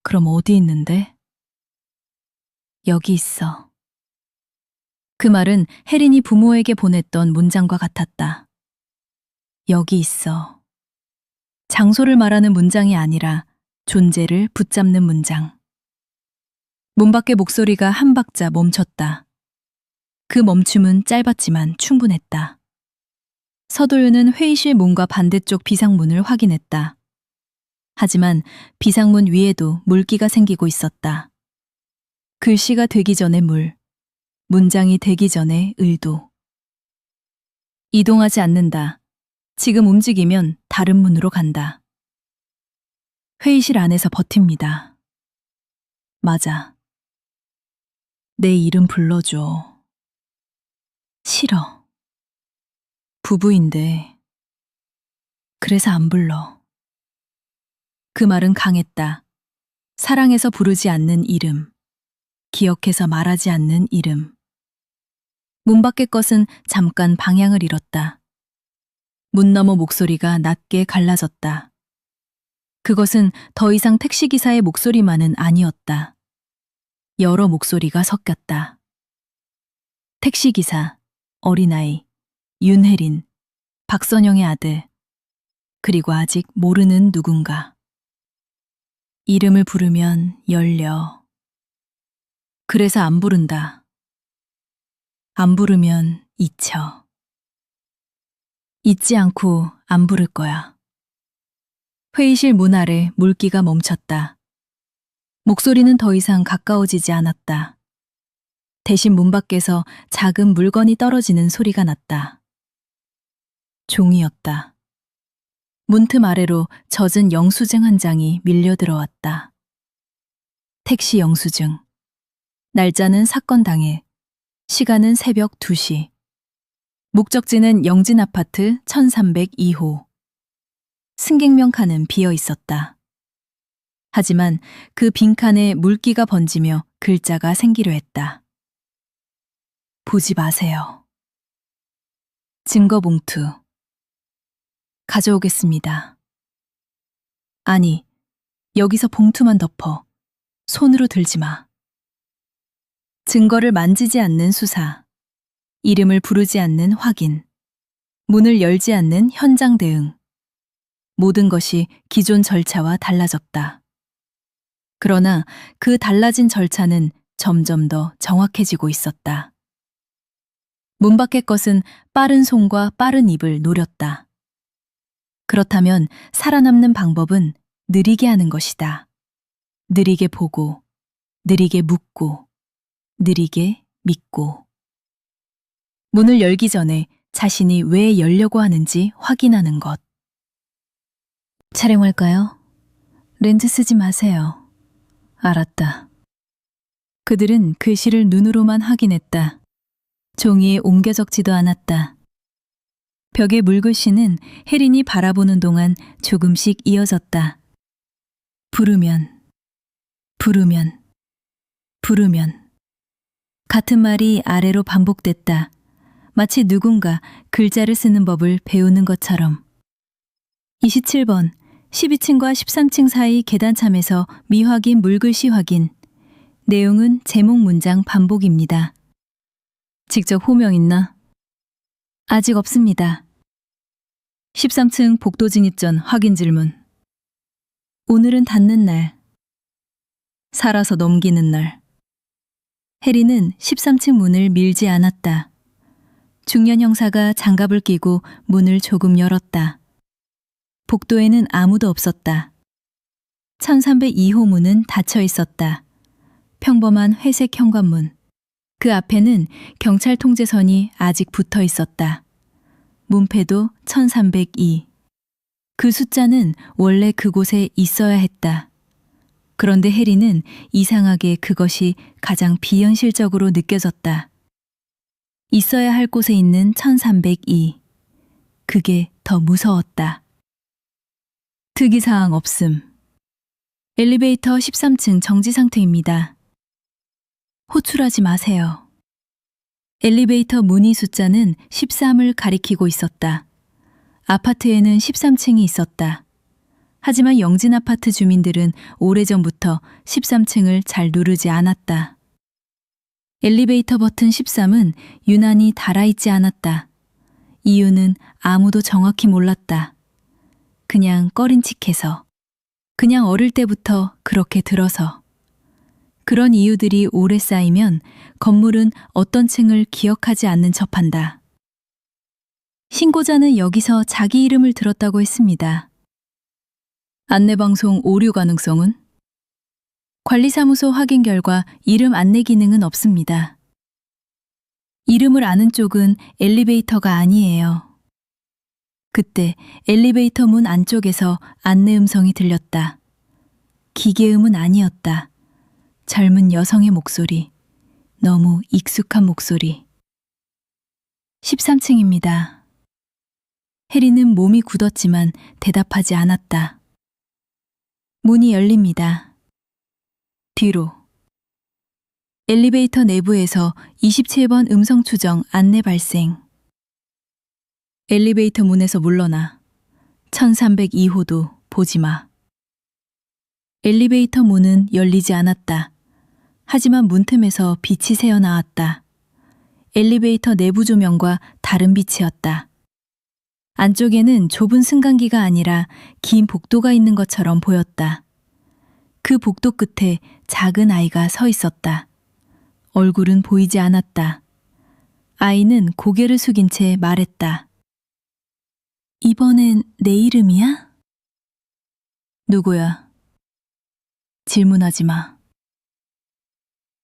S1: 그럼 어디 있는데? 여기 있어. 그 말은 혜린이 부모에게 보냈던 문장과 같았다. 여기 있어. 장소를 말하는 문장이 아니라 존재를 붙잡는 문장. 문 밖의 목소리가 한 박자 멈췄다. 그 멈춤은 짧았지만 충분했다. 서도윤은 회의실 문과 반대쪽 비상문을 확인했다. 하지만 비상문 위에도 물기가 생기고 있었다. 글씨가 되기 전에 물, 문장이 되기 전에 의도. 이동하지 않는다. 지금 움직이면 다른 문으로 간다. 회의실 안에서 버팁니다. 맞아. 내 이름 불러줘. 싫어. 부부인데. 그래서 안 불러. 그 말은 강했다. 사랑해서 부르지 않는 이름. 기억해서 말하지 않는 이름. 문 밖의 것은 잠깐 방향을 잃었다. 문 너머 목소리가 낮게 갈라졌다. 그것은 더 이상 택시기사의 목소리만은 아니었다. 여러 목소리가 섞였다. 택시기사, 어린아이, 윤혜린, 박선영의 아들, 그리고 아직 모르는 누군가. 이름을 부르면 열려. 그래서 안 부른다. 안 부르면 잊혀. 잊지 않고 안 부를 거야. 회의실 문 아래 물기가 멈췄다. 목소리는 더 이상 가까워지지 않았다. 대신 문 밖에서 작은 물건이 떨어지는 소리가 났다. 종이였다. 문틈 아래로 젖은 영수증 한 장이 밀려 들어왔다. 택시 영수증. 날짜는 사건 당일. 시간은 새벽 2시. 목적지는 영진 아파트 1302호. 승객명 칸은 비어 있었다. 하지만 그 빈칸에 물기가 번지며 글자가 생기려 했다. 보지 마세요. 증거 봉투. 가져오겠습니다. 아니, 여기서 봉투만 덮어. 손으로 들지 마. 증거를 만지지 않는 수사. 이름을 부르지 않는 확인. 문을 열지 않는 현장 대응. 모든 것이 기존 절차와 달라졌다. 그러나 그 달라진 절차는 점점 더 정확해지고 있었다. 문 밖의 것은 빠른 손과 빠른 입을 노렸다. 그렇다면 살아남는 방법은 느리게 하는 것이다. 느리게 보고, 느리게 묻고, 느리게 믿고. 문을 열기 전에 자신이 왜 열려고 하는지 확인하는 것. 촬영할까요? 렌즈 쓰지 마세요. 알았다. 그들은 글씨를 눈으로만 확인했다. 종이에 옮겨 적지도 않았다. 벽의 물글씨는 혜린이 바라보는 동안 조금씩 이어졌다. 부르면, 부르면, 부르면. 같은 말이 아래로 반복됐다. 마치 누군가 글자를 쓰는 법을 배우는 것처럼. 27번, 12층과 13층 사이 계단참에서 미확인 물글씨 확인. 내용은 제목 문장 반복입니다. 직접 호명 있나? 아직 없습니다. 13층 복도 진입 전 확인 질문. 오늘은 닫는 날. 살아서 넘기는 날. 혜리는 13층 문을 밀지 않았다. 중년 형사가 장갑을 끼고 문을 조금 열었다. 복도에는 아무도 없었다. 1302호 문은 닫혀 있었다. 평범한 회색 현관문. 그 앞에는 경찰 통제선이 아직 붙어 있었다. 문패도 1302. 그 숫자는 원래 그곳에 있어야 했다. 그런데 혜리는 이상하게 그것이 가장 비현실적으로 느껴졌다. 있어야 할 곳에 있는 1302. 그게 더 무서웠다. 특이사항 없음. 엘리베이터 13층 정지 상태입니다. 호출하지 마세요. 엘리베이터 문의 숫자는 13을 가리키고 있었다. 아파트에는 13층이 있었다. 하지만 영진 아파트 주민들은 오래전부터 13층을 잘 누르지 않았다. 엘리베이터 버튼 13은 유난히 달아있지 않았다. 이유는 아무도 정확히 몰랐다. 그냥 꺼림칙해서. 그냥 어릴 때부터 그렇게 들어서. 그런 이유들이 오래 쌓이면 건물은 어떤 층을 기억하지 않는 척한다. 신고자는 여기서 자기 이름을 들었다고 했습니다. 안내방송 오류 가능성은? 관리사무소 확인 결과 이름 안내 기능은 없습니다. 이름을 아는 쪽은 엘리베이터가 아니에요. 그때 엘리베이터 문 안쪽에서 안내 음성이 들렸다. 기계음은 아니었다. 젊은 여성의 목소리. 너무 익숙한 목소리. 13층입니다. 혜리는 몸이 굳었지만 대답하지 않았다. 문이 열립니다. 뒤로. 엘리베이터 내부에서 27번 음성 추정 안내 발생. 엘리베이터 문에서 물러나. 1302호도 보지 마. 엘리베이터 문은 열리지 않았다. 하지만 문틈에서 빛이 새어 나왔다. 엘리베이터 내부 조명과 다른 빛이었다. 안쪽에는 좁은 승강기가 아니라 긴 복도가 있는 것처럼 보였다. 그 복도 끝에 작은 아이가 서 있었다. 얼굴은 보이지 않았다. 아이는 고개를 숙인 채 말했다. 이번엔 내 이름이야? 누구야? 질문하지 마.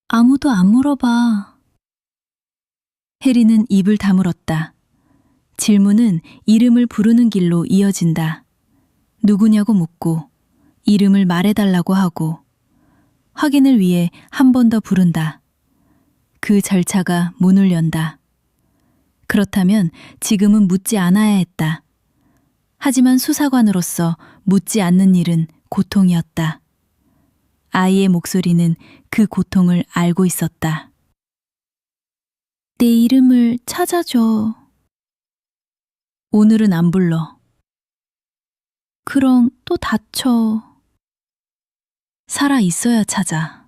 S1: 아무도 안 물어봐. 해리는 입을 다물었다. 질문은 이름을 부르는 길로 이어진다. 누구냐고 묻고 이름을 말해달라고 하고 확인을 위해 한 번 더 부른다. 그 절차가 문을 연다. 그렇다면 지금은 묻지 않아야 했다. 하지만 수사관으로서 묻지 않는 일은 고통이었다. 아이의 목소리는 그 고통을 알고 있었다. 내 이름을 찾아줘. 오늘은 안 불러. 그럼 또 다쳐. 살아 있어야 찾아.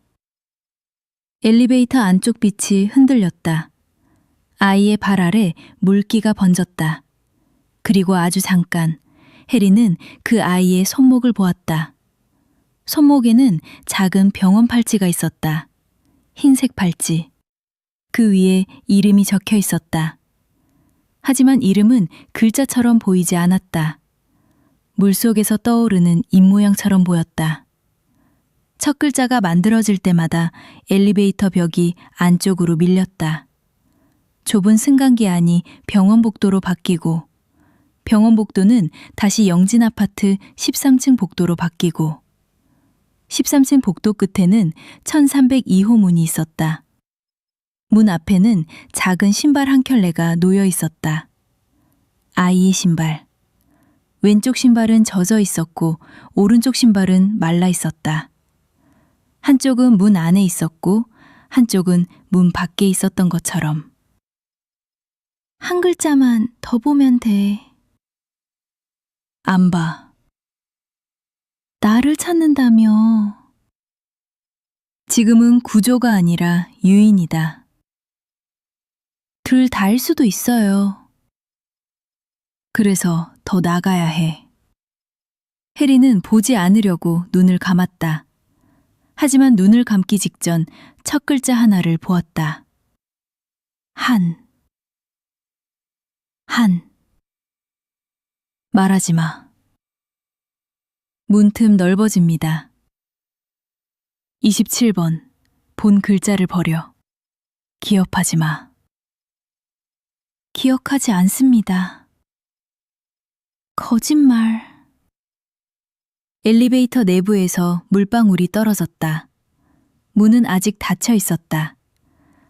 S1: 엘리베이터 안쪽 빛이 흔들렸다. 아이의 발 아래 물기가 번졌다. 그리고 아주 잠깐 해리는 그 아이의 손목을 보았다. 손목에는 작은 병원 팔찌가 있었다. 흰색 팔찌. 그 위에 이름이 적혀 있었다. 하지만 이름은 글자처럼 보이지 않았다. 물속에서 떠오르는 입모양처럼 보였다. 첫 글자가 만들어질 때마다 엘리베이터 벽이 안쪽으로 밀렸다. 좁은 승강기 안이 병원복도로 바뀌고 병원복도는 다시 영진 아파트 13층 복도로 바뀌고 13층 복도 끝에는 1302호 문이 있었다. 문 앞에는 작은 신발 한 켤레가 놓여 있었다. 아이의 신발. 왼쪽 신발은 젖어 있었고 오른쪽 신발은 말라 있었다. 한쪽은 문 안에 있었고 한쪽은 문 밖에 있었던 것처럼. 한 글자만 더 보면 돼. 안 봐. 나를 찾는다며. 지금은 구조가 아니라 유인이다. 둘 다일 수도 있어요. 그래서 더 나가야 해. 해리는 보지 않으려고 눈을 감았다. 하지만 눈을 감기 직전 첫 글자 하나를 보았다. 한. 말하지 마. 문틈 넓어집니다. 27번. 본 글자를 버려. 기억하지 마. 기억하지 않습니다. 거짓말. 엘리베이터 내부에서 물방울이 떨어졌다. 문은 아직 닫혀 있었다.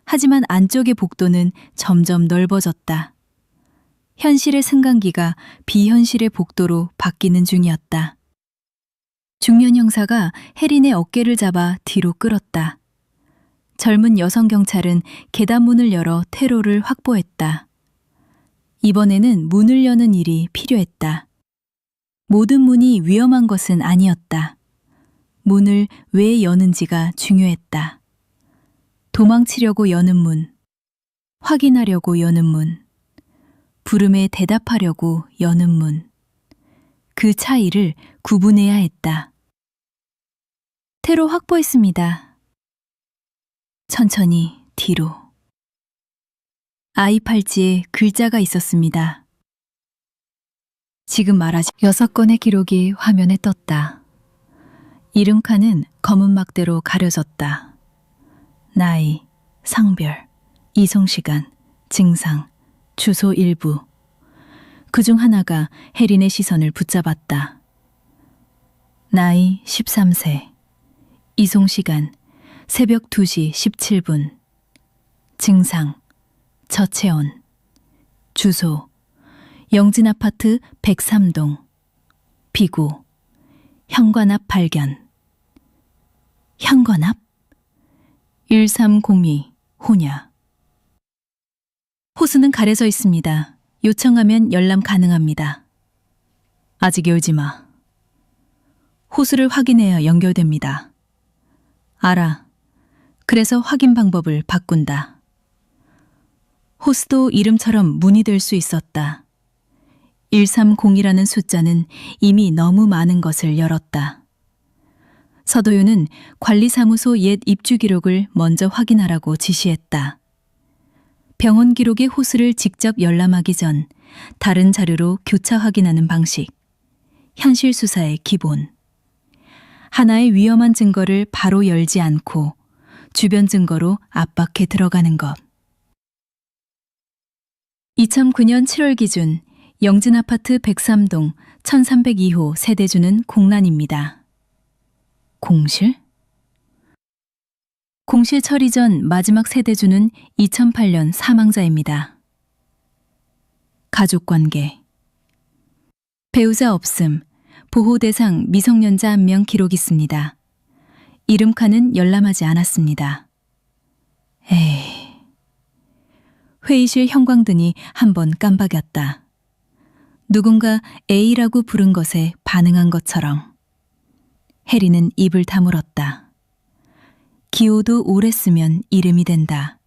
S1: 하지만 안쪽의 복도는 점점 넓어졌다. 현실의 승강기가 비현실의 복도로 바뀌는 중이었다. 중년 형사가 혜린의 어깨를 잡아 뒤로 끌었다. 젊은 여성 경찰은 계단문을 열어 퇴로를 확보했다. 이번에는 문을 여는 일이 필요했다. 모든 문이 위험한 것은 아니었다. 문을 왜 여는지가 중요했다. 도망치려고 여는 문, 확인하려고 여는 문, 부름에 대답하려고 여는 문. 그 차이를 구분해야 했다. 퇴로 확보했습니다. 천천히 뒤로. 아이 팔찌에 글자가 있었습니다. 지금 말하지. 6건의 기록이 화면에 떴다. 이름 칸은 검은 막대로 가려졌다. 나이, 성별, 이송시간, 증상, 주소 일부. 그중 하나가 혜린의 시선을 붙잡았다. 나이 13세. 이송시간 새벽 2시 17분. 증상 저체온. 주소 영진 아파트 103동. 비구 현관앞 발견. 현관앞? 1302 호냐. 호수는 가려져 있습니다. 요청하면 열람 가능합니다. 아직 열지 마. 호수를 확인해야 연결됩니다. 알아. 그래서 확인 방법을 바꾼다. 호수도 이름처럼 문이 될 수 있었다. 130이라는 숫자는 이미 너무 많은 것을 열었다. 서도윤은 관리사무소 옛 입주 기록을 먼저 확인하라고 지시했다. 병원 기록의 호수를 직접 열람하기 전 다른 자료로 교차 확인하는 방식. 현실 수사의 기본. 하나의 위험한 증거를 바로 열지 않고 주변 증거로 압박해 들어가는 것. 2009년 7월 기준 영진아파트 103동 1302호 세대주는 공란입니다. 공실? 공실 처리 전 마지막 세대주는 2008년 사망자입니다. 가족관계. 배우자 없음, 보호대상 미성년자 1명 기록 있습니다. 이름칸은 열람하지 않았습니다. 에이. 회의실 형광등이 한 번 깜박였다. 누군가 A라고 부른 것에 반응한 것처럼. 혜리는 입을 다물었다. 기호도 오래 쓰면 이름이 된다.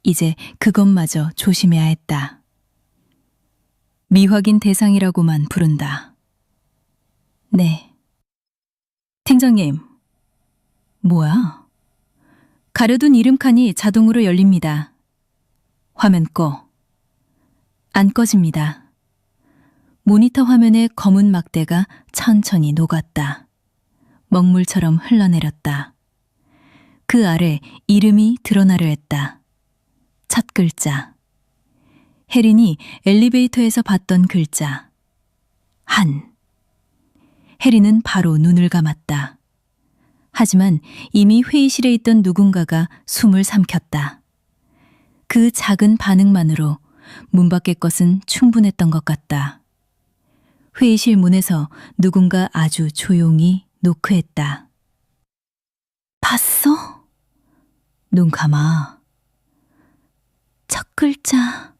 S1: 이제 그것마저 조심해야 했다. 미확인 대상이라고만 부른다. 네. 팀장님. 뭐야? 가려둔 이름칸이 자동으로 열립니다. 화면 꺼. 안 꺼집니다. 모니터 화면에 검은 막대가 천천히 녹았다. 먹물처럼 흘러내렸다. 그 아래 이름이 드러나려 했다. 첫 글자. 혜린이 엘리베이터에서 봤던 글자. 한. 혜린은 바로 눈을 감았다. 하지만 이미 회의실에 있던 누군가가 숨을 삼켰다. 그 작은 반응만으로 문 밖의 것은 충분했던 것 같다. 회의실 문에서 누군가 아주 조용히 노크했다. 봤어? 눈 감아. 첫 글자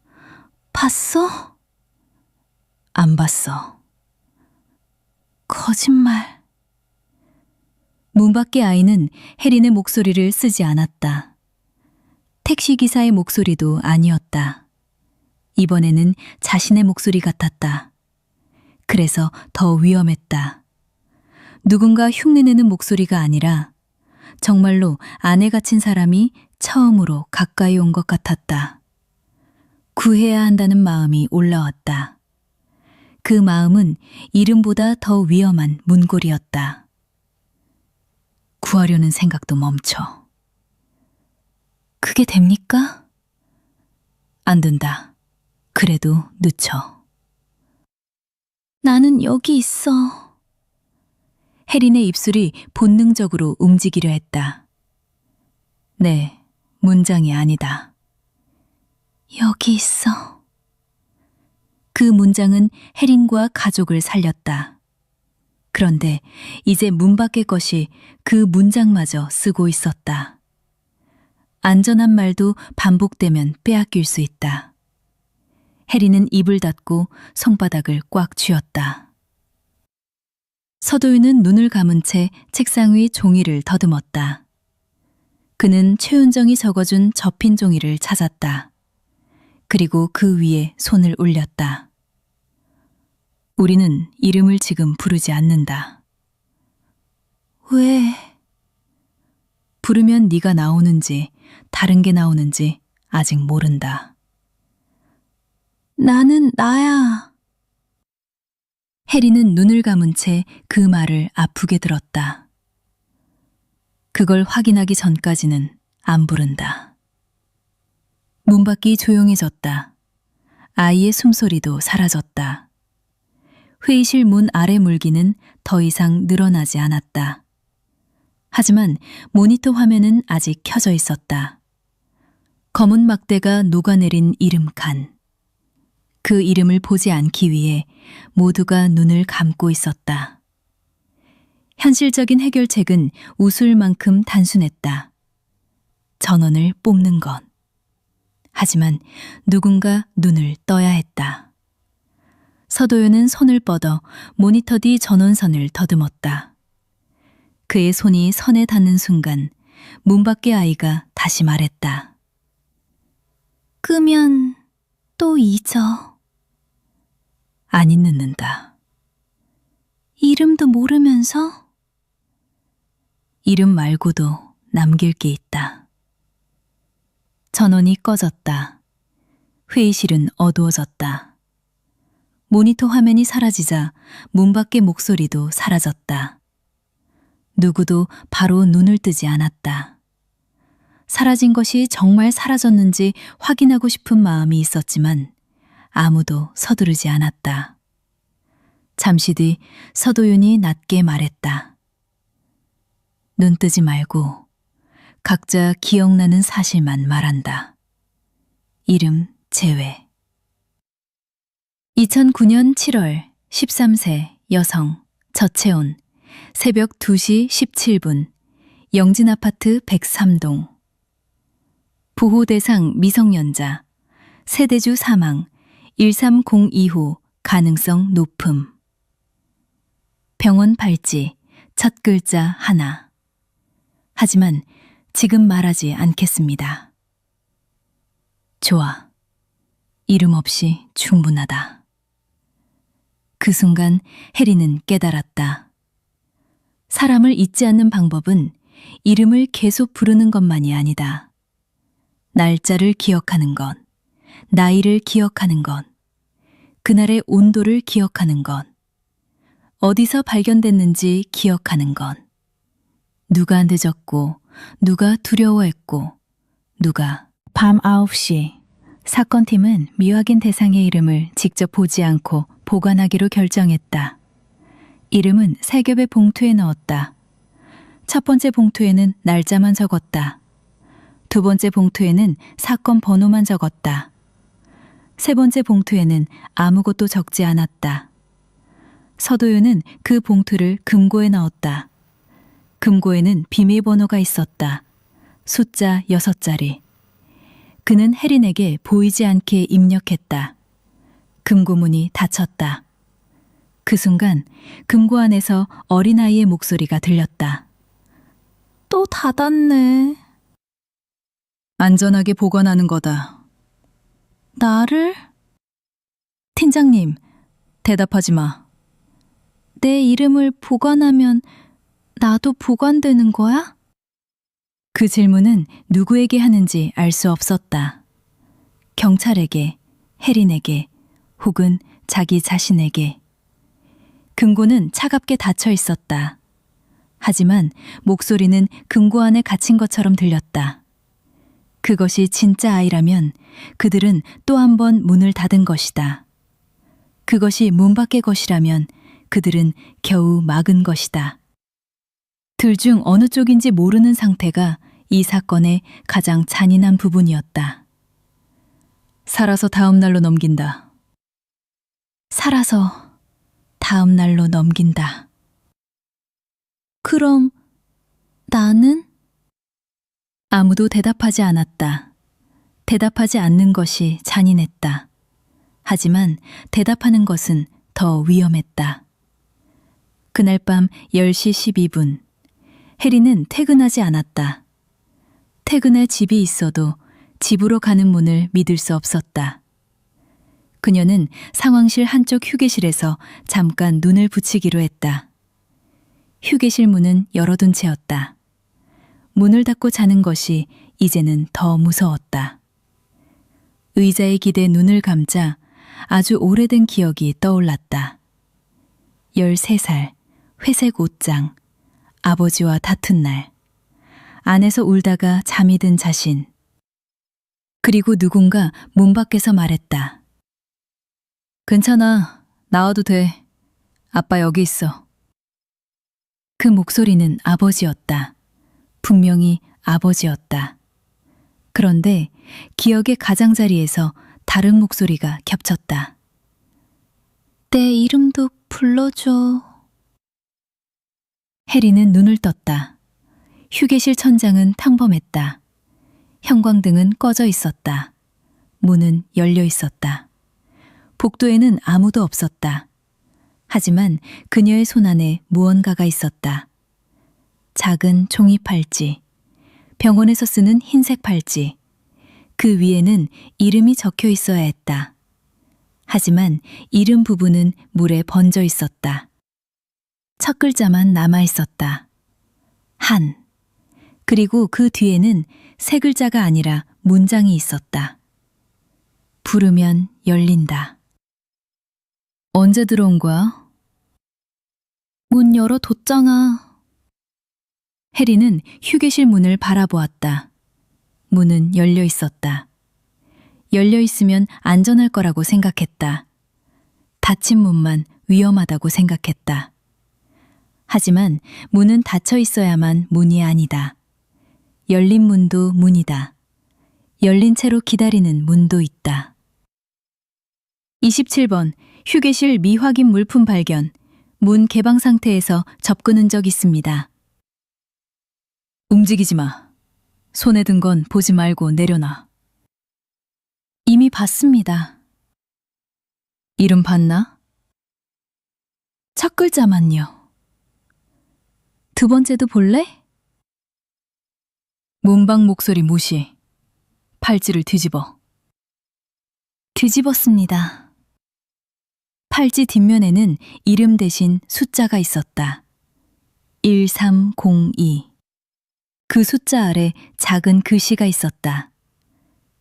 S1: 봤어? 안 봤어. 거짓말. 문 밖의 아이는 혜린의 목소리를 쓰지 않았다. 택시기사의 목소리도 아니었다. 이번에는 자신의 목소리 같았다. 그래서 더 위험했다. 누군가 흉내내는 목소리가 아니라 정말로 안에 갇힌 사람이 처음으로 가까이 온 것 같았다. 구해야 한다는 마음이 올라왔다. 그 마음은 이름보다 더 위험한 문고리였다. 구하려는 생각도 멈춰. 그게 됩니까? 안 된다. 그래도 늦춰. 나는 여기 있어. 혜린의 입술이 본능적으로 움직이려 했다. 네, 문장이 아니다. 여기 있어. 그 문장은 혜린과 가족을 살렸다. 그런데 이제 문 밖의 것이 그 문장마저 쓰고 있었다. 안전한 말도 반복되면 빼앗길 수 있다. 혜린은 입을 닫고 손바닥을 꽉 쥐었다. 서도윤은 눈을 감은 채 책상 위 종이를 더듬었다. 그는 최은정이 적어준 접힌 종이를 찾았다. 그리고 그 위에 손을 올렸다. 우리는 이름을 지금 부르지 않는다. 왜? 부르면 네가 나오는지 다른 게 나오는지 아직 모른다. 나는 나야. 혜리는 눈을 감은 채 그 말을 아프게 들었다. 그걸 확인하기 전까지는 안 부른다. 문 밖이 조용해졌다. 아이의 숨소리도 사라졌다. 회의실 문 아래 물기는 더 이상 늘어나지 않았다. 하지만 모니터 화면은 아직 켜져 있었다. 검은 막대가 녹아내린 이름칸. 그 이름을 보지 않기 위해 모두가 눈을 감고 있었다. 현실적인 해결책은 웃을 만큼 단순했다. 전원을 뽑는 것. 하지만 누군가 눈을 떠야 했다. 서도윤은 손을 뻗어 모니터 뒤 전원선을 더듬었다. 그의 손이 선에 닿는 순간 문 밖의 아이가 다시 말했다. 끄면 또 잊어. 안 잊는다. 이름도 모르면서? 이름 말고도 남길 게 있다. 전원이 꺼졌다. 회의실은 어두워졌다. 모니터 화면이 사라지자 문 밖의 목소리도 사라졌다. 누구도 바로 눈을 뜨지 않았다. 사라진 것이 정말 사라졌는지 확인하고 싶은 마음이 있었지만 아무도 서두르지 않았다. 잠시 뒤 서도윤이 낮게 말했다. 눈 뜨지 말고 각자 기억나는 사실만 말한다. 이름 제외. 2009년 7월 13세 여성 저채온 새벽 2시 17분 영진아파트 103동 보호대상 미성년자 세대주 사망 1302호 가능성 높음 병원 발지 첫 글자 하나. 하지만 지금 말하지 않겠습니다. 좋아. 이름 없이 충분하다. 그 순간 해리는 깨달았다. 사람을 잊지 않는 방법은 이름을 계속 부르는 것만이 아니다. 날짜를 기억하는 것, 나이를 기억하는 것, 그날의 온도를 기억하는 것, 어디서 발견됐는지 기억하는 것, 누가 늦었고, 누가 두려워했고, 누가 밤 9시 사건팀은 미확인 대상의 이름을 직접 보지 않고 보관하기로 결정했다. 이름은 3겹의 봉투에 넣었다. 첫 번째 봉투에는 날짜만 적었다. 두 번째 봉투에는 사건 번호만 적었다. 세 번째 봉투에는 아무것도 적지 않았다. 서도윤은 그 봉투를 금고에 넣었다. 금고에는 비밀번호가 있었다. 숫자 6자리. 그는 혜린에게 보이지 않게 입력했다. 금고문이 닫혔다. 그 순간 금고 안에서 어린아이의 목소리가 들렸다. 또 닫았네. 안전하게 보관하는 거다. 나를? 팀장님, 대답하지 마. 내 이름을 보관하면 나도 보관되는 거야? 그 질문은 누구에게 하는지 알 수 없었다. 경찰에게, 혜린에게, 혹은 자기 자신에게. 금고는 차갑게 닫혀 있었다. 하지만 목소리는 금고 안에 갇힌 것처럼 들렸다. 그것이 진짜 아이라면 그들은 또 한 번 문을 닫은 것이다. 그것이 문 밖의 것이라면 그들은 겨우 막은 것이다. 둘 중 어느 쪽인지 모르는 상태가 이 사건의 가장 잔인한 부분이었다. 살아서 다음 날로 넘긴다. 살아서 다음 날로 넘긴다. 그럼 나는? 아무도 대답하지 않았다. 대답하지 않는 것이 잔인했다. 하지만 대답하는 것은 더 위험했다. 그날 밤 10시 12분, 혜리는 퇴근하지 않았다. 퇴근할 집이 있어도 집으로 가는 문을 믿을 수 없었다. 그녀는 상황실 한쪽 휴게실에서 잠깐 눈을 붙이기로 했다. 휴게실 문은 열어둔 채였다. 문을 닫고 자는 것이 이제는 더 무서웠다. 의자에 기대 눈을 감자 아주 오래된 기억이 떠올랐다. 13살, 회색 옷장, 아버지와 다툰 날, 안에서 울다가 잠이 든 자신. 그리고 누군가 문 밖에서 말했다. 괜찮아, 나와도 돼. 아빠 여기 있어. 그 목소리는 아버지였다. 분명히 아버지였다. 그런데 기억의 가장자리에서 다른 목소리가 겹쳤다. 내 이름도 불러줘. 혜리는 눈을 떴다. 휴게실 천장은 평범했다. 형광등은 꺼져 있었다. 문은 열려 있었다. 복도에는 아무도 없었다. 하지만 그녀의 손안에 무언가가 있었다. 작은 종이 팔찌, 병원에서 쓰는 흰색 팔찌. 그 위에는 이름이 적혀 있어야 했다. 하지만 이름 부분은 물에 번져 있었다. 첫 글자만 남아 있었다. 한. 그리고 그 뒤에는 세 글자가 아니라 문장이 있었다. 부르면 열린다. 언제 들어온 거야? 문 열어뒀잖아. 해리는 휴게실 문을 바라보았다. 문은 열려 있었다. 열려 있으면 안전할 거라고 생각했다. 닫힌 문만 위험하다고 생각했다. 하지만 문은 닫혀 있어야만 문이 아니다. 열린 문도 문이다. 열린 채로 기다리는 문도 있다. 27번 휴게실 미확인 물품 발견. 문 개방 상태에서 접근 흔적 있습니다. 움직이지 마. 손에 든 건 보지 말고 내려놔. 이미 봤습니다. 이름 봤나? 첫 글자만요. 두 번째도 볼래? 문방 목소리 무시. 팔찌를 뒤집어. 뒤집었습니다. 팔찌 뒷면에는 이름 대신 숫자가 있었다. 1302. 그 숫자 아래 작은 글씨가 있었다.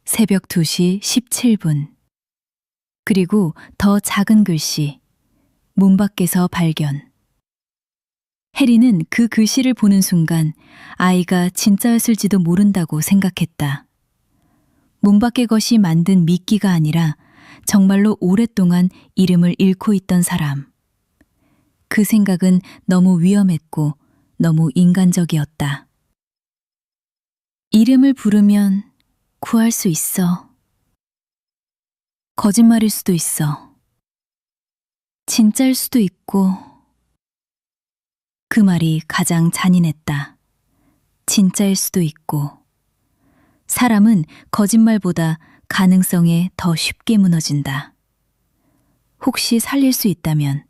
S1: 새벽 2시 17분. 그리고 더 작은 글씨. 문 밖에서 발견. 해리는 그 글씨를 보는 순간 아이가 진짜였을지도 모른다고 생각했다. 문 밖의 것이 만든 미끼가 아니라 정말로 오랫동안 이름을 잃고 있던 사람. 그 생각은 너무 위험했고 너무 인간적이었다. 이름을 부르면 구할 수 있어. 거짓말일 수도 있어. 진짜일 수도 있고. 그 말이 가장 잔인했다. 진짜일 수도 있고. 사람은 거짓말보다 가능성에 더 쉽게 무너진다. 혹시 살릴 수 있다면,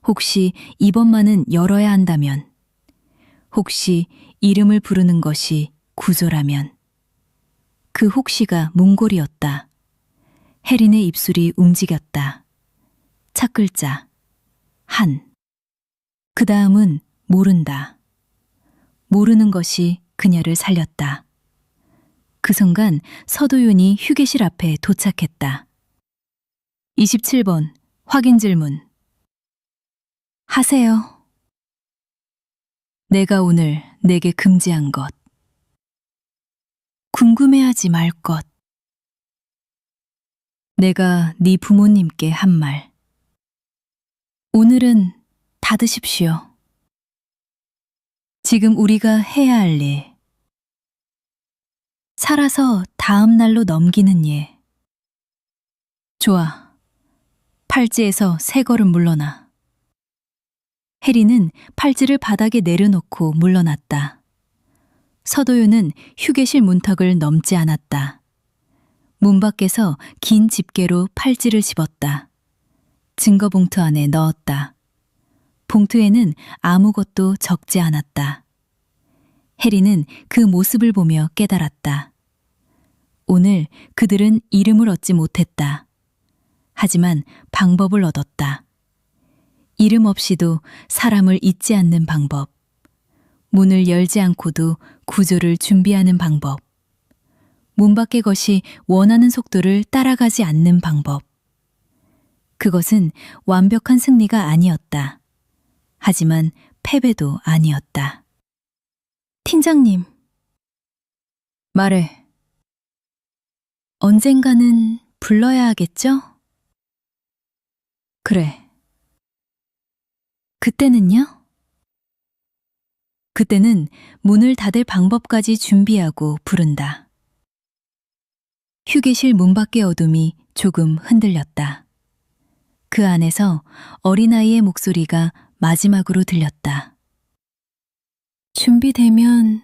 S1: 혹시 이번만은 열어야 한다면, 혹시 이름을 부르는 것이 구조라면. 그 혹시가 문골이었다. 해린의 입술이 움직였다. 첫 글자, 한. 그 다음은 모른다. 모르는 것이 그녀를 살렸다. 그 순간 서도윤이 휴게실 앞에 도착했다. 27번 확인 질문. 하세요. 내가 오늘 내게 금지한 것. 궁금해하지 말 것. 내가 네 부모님께 한 말. 오늘은 닫으십시오. 지금 우리가 해야 할 일. 살아서 다음 날로 넘기는 일. 좋아. 팔찌에서 새 걸음 물러나. 해리는 팔찌를 바닥에 내려놓고 물러났다. 서도윤은 휴게실 문턱을 넘지 않았다. 문 밖에서 긴 집게로 팔찌를 집었다. 증거 봉투 안에 넣었다. 봉투에는 아무것도 적지 않았다. 해리는 그 모습을 보며 깨달았다. 오늘 그들은 이름을 얻지 못했다. 하지만 방법을 얻었다. 이름 없이도 사람을 잊지 않는 방법. 문을 열지 않고도 구조를 준비하는 방법. 문 밖의 것이 원하는 속도를 따라가지 않는 방법. 그것은 완벽한 승리가 아니었다. 하지만 패배도 아니었다. 팀장님. 말해. 언젠가는 불러야 하겠죠? 그래. 그때는요? 그때는 문을 닫을 방법까지 준비하고 부른다. 휴게실 문 밖의 어둠이 조금 흔들렸다. 그 안에서 어린아이의 목소리가 마지막으로 들렸다. 준비되면